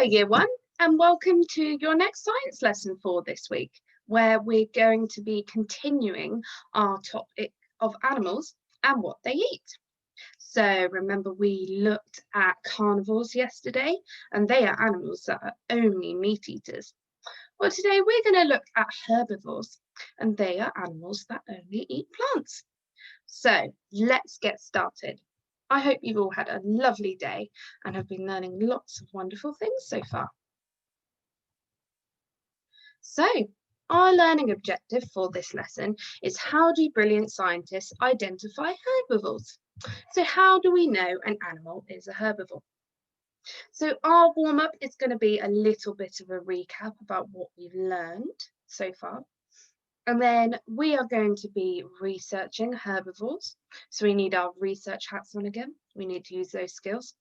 Year 1, and welcome to your next science lesson for this week, where we're going to be continuing our topic of animals and what they eat. So remember, we looked at carnivores yesterday, and they are animals that are only meat eaters. Well, today we're going to look at herbivores, and they are animals that only eat plants. So let's get started. I hope you've all had a lovely day and have been learning lots of wonderful things so far. So, our learning objective for this lesson is how do brilliant scientists identify herbivores? So how do we know an animal is a herbivore? So our warm-up is going to be a little bit of a recap about what we've learned so far. And then we are going to be researching herbivores. So we need our research hats on again. We need to use those skills.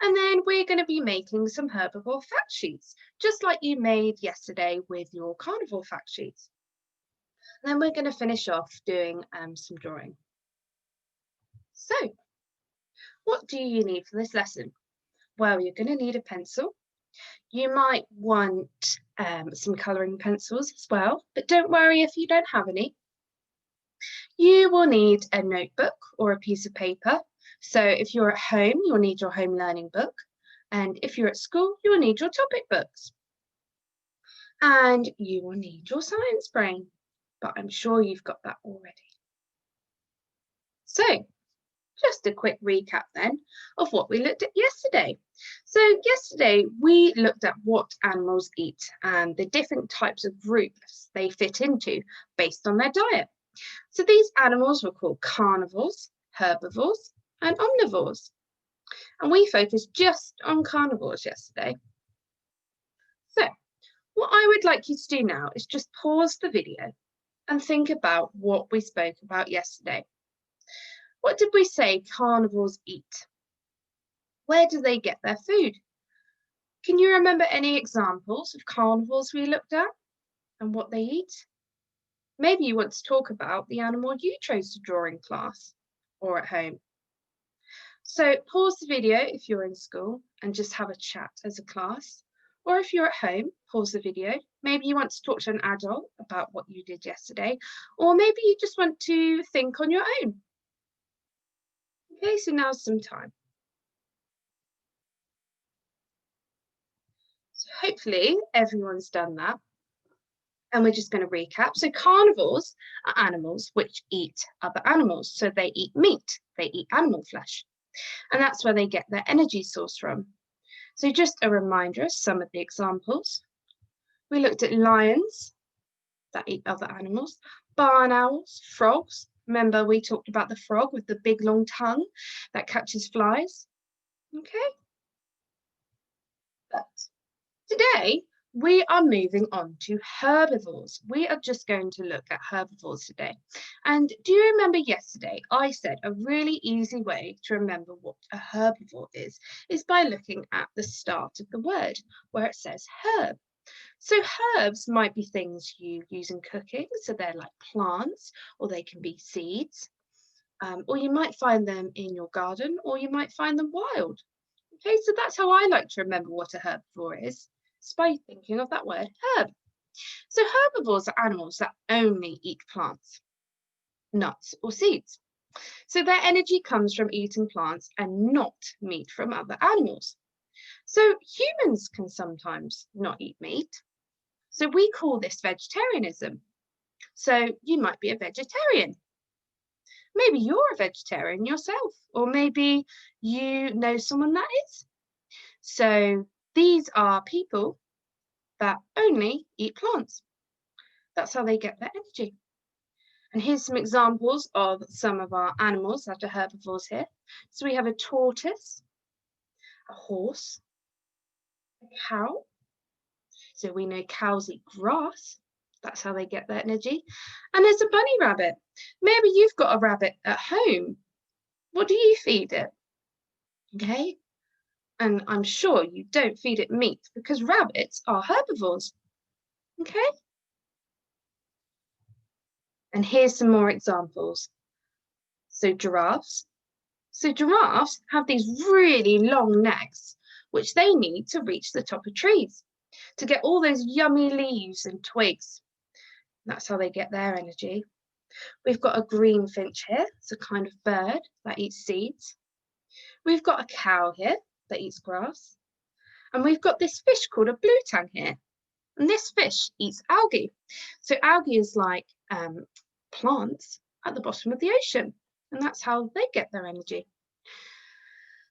And then we're going to be making some herbivore fact sheets, just like you made yesterday with your carnivore fact sheets. And then we're going to finish off doing some drawing. So, what do you need for this lesson? Well, you're going to need a pencil. You might want some colouring pencils as well, but don't worry if you don't have any. You will need a notebook or a piece of paper. So if you're at home, you'll need your home learning book. And if you're at school, you'll need your topic books. And you will need your science brain, but I'm sure you've got that already. So just a quick recap then of what we looked at yesterday. So yesterday we looked at what animals eat and the different types of groups they fit into based on their diet. So these animals were called carnivores, herbivores, and omnivores. And we focused just on carnivores yesterday. So what I would like you to do now is just pause the video and think about what we spoke about yesterday. What did we say carnivores eat? Where do they get their food? Can you remember any examples of carnivores we looked at and what they eat? Maybe you want to talk about the animal you chose to draw in class or at home. So pause the video if you're in school and just have a chat as a class. Or if you're at home, pause the video. Maybe you want to talk to an adult about what you did yesterday, or maybe you just want to think on your own. Okay, so now's some time. So hopefully everyone's done that. And we're just going to recap. So carnivores are animals which eat other animals. So they eat meat, they eat animal flesh. And that's where they get their energy source from. So just a reminder of some of the examples. We looked at lions that eat other animals, barn owls, frogs. Remember we talked about the frog with the big long tongue that catches flies. Okay. But today we are moving on to herbivores. We are just going to look at herbivores today. And do you remember yesterday I said a really easy way to remember what a herbivore is by looking at the start of the word where it says herb. So herbs might be things you use in cooking, so they're like plants, or they can be seeds, or you might find them in your garden, or you might find them wild. Okay, so that's how I like to remember what a herbivore is by thinking of that word herb. So herbivores are animals that only eat plants, nuts, or seeds. So their energy comes from eating plants and not meat from other animals. So humans can sometimes not eat meat. So we call this vegetarianism. So you might be a vegetarian. Maybe you're a vegetarian yourself, or maybe you know someone that is. So these are people that only eat plants. That's how they get their energy. And here's some examples of some of our animals that are herbivores here. So we have a tortoise, a horse, a cow. So we know cows eat grass. That's how they get their energy. And there's a bunny rabbit. Maybe you've got a rabbit at home. What do you feed it? Okay. And I'm sure you don't feed it meat because rabbits are herbivores. Okay. And here's some more examples. So giraffes. So giraffes have these really long necks, which they need to reach the top of trees, to get all those yummy leaves and twigs. That's how they get their energy. We've got a greenfinch here. It's a kind of bird that eats seeds. We've got a cow here that eats grass. And we've got this fish called a blue tang here. And this fish eats algae. So algae is like plants at the bottom of the ocean. And that's how they get their energy.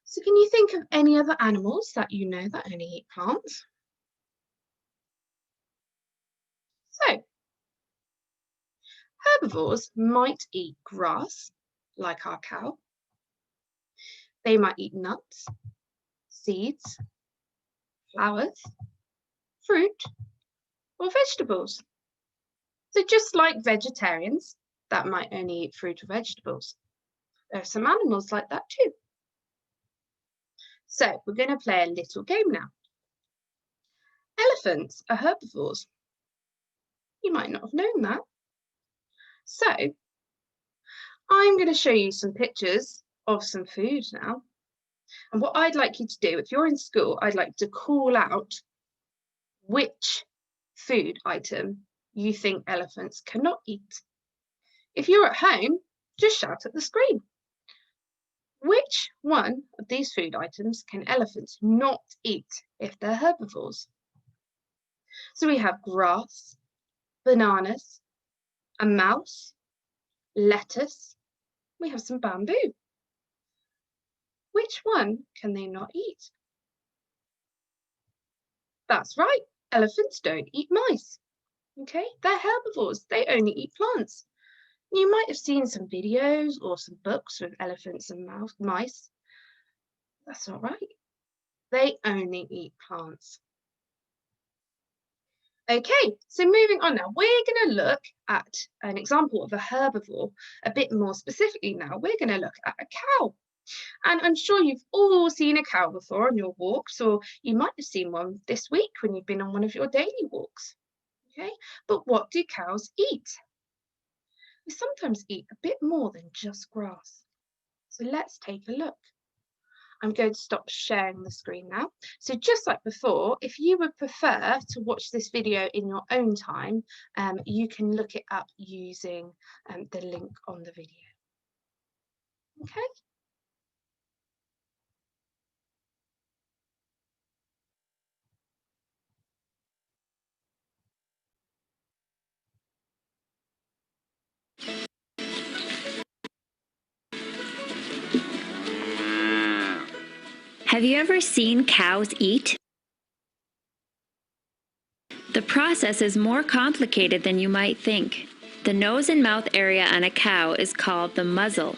So can you think of any other animals that you know that only eat plants? So herbivores might eat grass, like our cow. They might eat nuts, seeds, flowers, fruit, or vegetables. So just like vegetarians that might only eat fruit or vegetables, there are some animals like that too. So we're going to play a little game now. Elephants are herbivores. You might not have known that. So I'm going to show you some pictures of some food now. And what I'd like you to do, if you're in school, I'd like to call out which food item you think elephants cannot eat. If you're at home, just shout at the screen. Which one of these food items can elephants not eat if they're herbivores? So we have grass, bananas, a mouse, lettuce, we have some bamboo. Which one can they not eat? That's right, elephants don't eat mice. Okay, they're herbivores, they only eat plants. You might have seen some videos or some books with elephants and mice. That's not right. They only eat plants. Okay, so moving on now, we're going to look at an example of a herbivore a bit more specifically now. We're going to look at a cow. And I'm sure you've all seen a cow before on your walks, or you might have seen one this week when you've been on one of your daily walks. Okay, but what do cows eat? They sometimes eat a bit more than just grass. So let's take a look. I'm going to stop sharing the screen now. So just like before, if you would prefer to watch this video in your own time, you can look it up using the link on the video. Okay. Have you ever seen cows eat? The process is more complicated than you might think. The nose and mouth area on a cow is called the muzzle.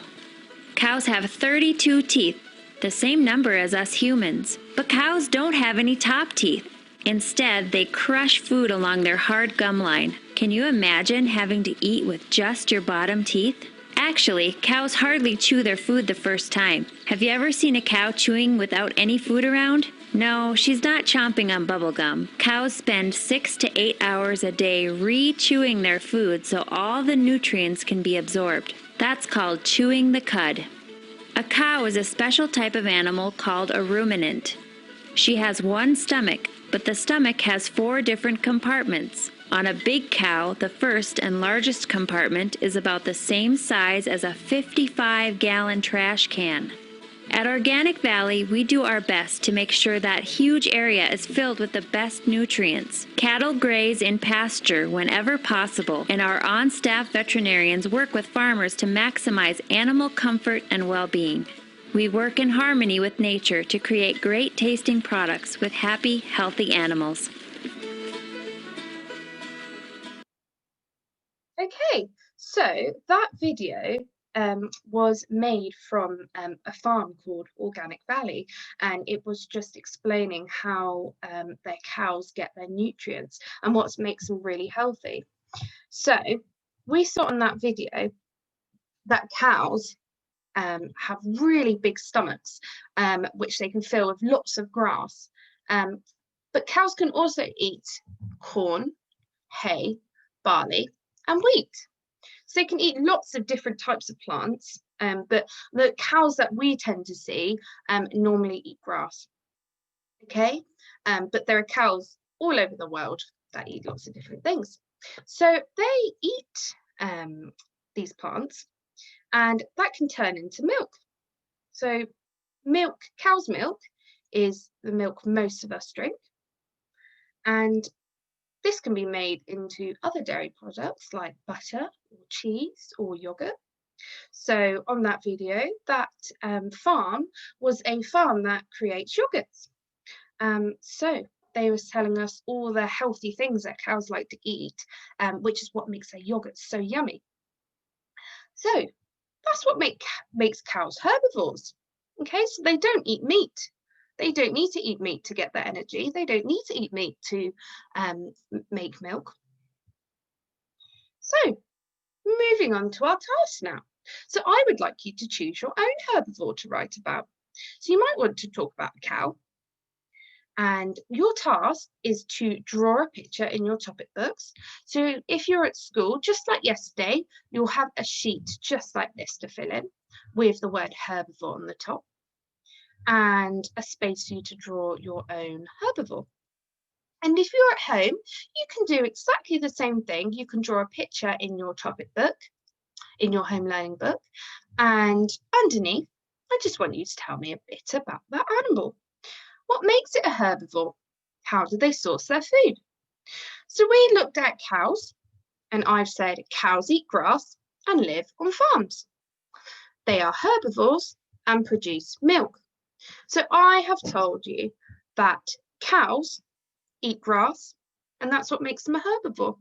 Cows have 32 teeth, the same number as us humans, but cows don't have any top teeth. Instead, they crush food along their hard gum line. Can you imagine having to eat with just your bottom teeth? Actually, cows hardly chew their food the first time. Have you ever seen a cow chewing without any food around? No, she's not chomping on bubble gum. Cows spend 6 to 8 hours a day re-chewing their food so all the nutrients can be absorbed. That's called chewing the cud. A cow is a special type of animal called a ruminant. She has one stomach, but the stomach has 4 different compartments. On a big cow, the first and largest compartment is about the same size as a 55-gallon trash can. At Organic Valley, we do our best to make sure that huge area is filled with the best nutrients. Cattle graze in pasture whenever possible, and our on-staff veterinarians work with farmers to maximize animal comfort and well-being. We work in harmony with nature to create great-tasting products with happy, healthy animals. Okay, so that video was made from a farm called Organic Valley, and it was just explaining how their cows get their nutrients and what makes them really healthy. So we saw in that video that cows have really big stomachs, which they can fill with lots of grass. But cows can also eat corn, hay, barley, and wheat. So they can eat lots of different types of plants, but the cows that we tend to see normally eat grass. okay? But there are cows all over the world that eat lots of different things. So they eat these plants, and that can turn into milk. So milk, cow's milk, is the milk most of us drink, and this can be made into other dairy products like butter or cheese or yogurt. So on that video, that farm was a farm that creates yogurts. So they was telling us all the healthy things that cows like to eat, which is what makes their yogurt so yummy. So that's what makes cows herbivores. Okay, so they don't eat meat. They don't need to eat meat to get their energy. They don't need to eat meat to make milk. So moving on to our task now. So I would like you to choose your own herbivore to write about. So you might want to talk about a cow, and your task is to draw a picture in your topic books. So if you're at school, just like yesterday, you'll have a sheet just like this to fill in with the word herbivore on the top and a space for you to draw your own herbivore. And if you're at home, you can do exactly the same thing. You can draw a picture in your topic book, in your home learning book, and underneath, I just want you to tell me a bit about that animal. What makes it a herbivore? How do they source their food? So we looked at cows, and I've said cows eat grass and live on farms. They are herbivores and produce milk. So I have told you that cows eat grass, and that's what makes them a herbivore.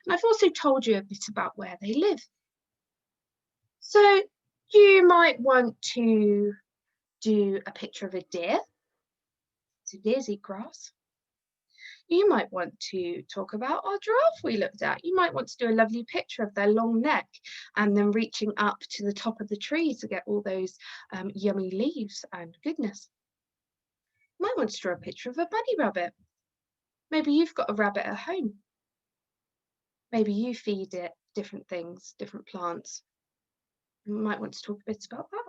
And I've also told you a bit about where they live. So you might want to do a picture of a deer. So deers eat grass. You might want to talk about our giraffe we looked at. You might want to do a lovely picture of their long neck and then reaching up to the top of the tree to get all those yummy leaves and goodness. You might want to draw a picture of a bunny rabbit. Maybe you've got a rabbit at home. Maybe you feed it different things, different plants. You might want to talk a bit about that.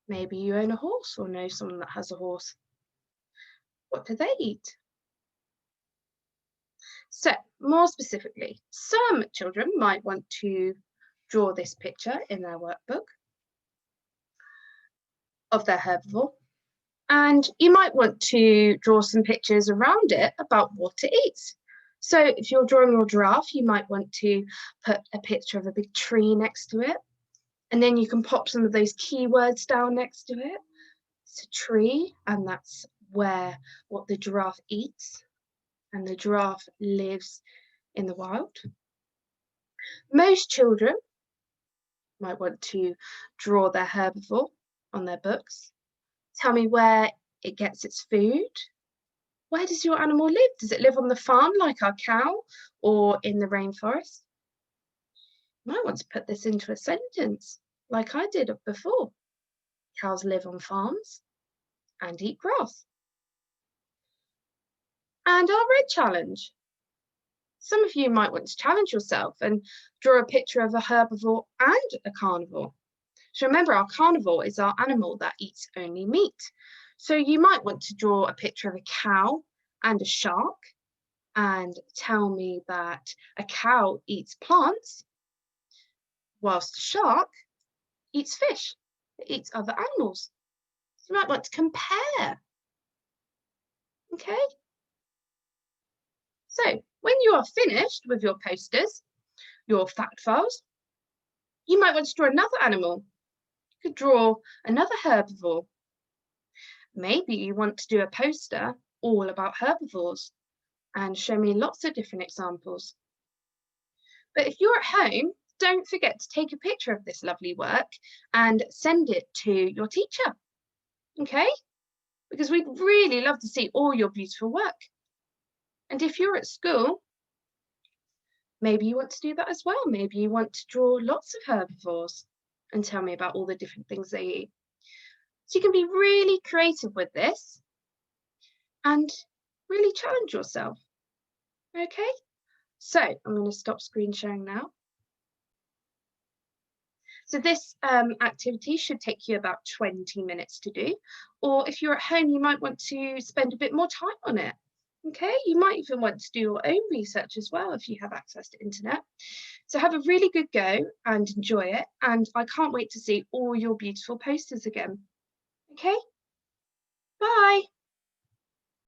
Maybe you own a horse or know someone that has a horse. What do they eat? So, more specifically, some children might want to draw this picture in their workbook of their herbivore, and you might want to draw some pictures around it about what it eats. So, if you're drawing your giraffe, you might want to put a picture of a big tree next to it, and then you can pop some of those keywords down next to it. It's a tree, and that's where what the giraffe eats, and the giraffe lives in the wild. Most children might want to draw their herbivore on their books. Tell me where it gets its food. Where does your animal live? Does it live on the farm like our cow or in the rainforest? You might want to put this into a sentence like I did before. Cows live on farms and eat grass. And our red challenge. Some of you might want to challenge yourself and draw a picture of a herbivore and a carnivore. So remember, our carnivore is our animal that eats only meat. So you might want to draw a picture of a cow and a shark and tell me that a cow eats plants whilst a shark eats fish, it eats other animals. So you might want to compare. Okay? So when you are finished with your posters, your fact files, you might want to draw another animal. You could draw another herbivore. Maybe you want to do a poster all about herbivores and show me lots of different examples. But if you're at home, don't forget to take a picture of this lovely work and send it to your teacher, okay? Because we'd really love to see all your beautiful work. And if you're at school, maybe you want to do that as well. Maybe you want to draw lots of herbivores and tell me about all the different things they eat. So you can be really creative with this and really challenge yourself, okay? So I'm going to stop screen sharing now. So this activity should take you about 20 minutes to do. Or if you're at home, you might want to spend a bit more time on it. Okay, you might even want to do your own research as well if you have access to internet. So have a really good go and enjoy it. And I can't wait to see all your beautiful posters again. Okay, bye.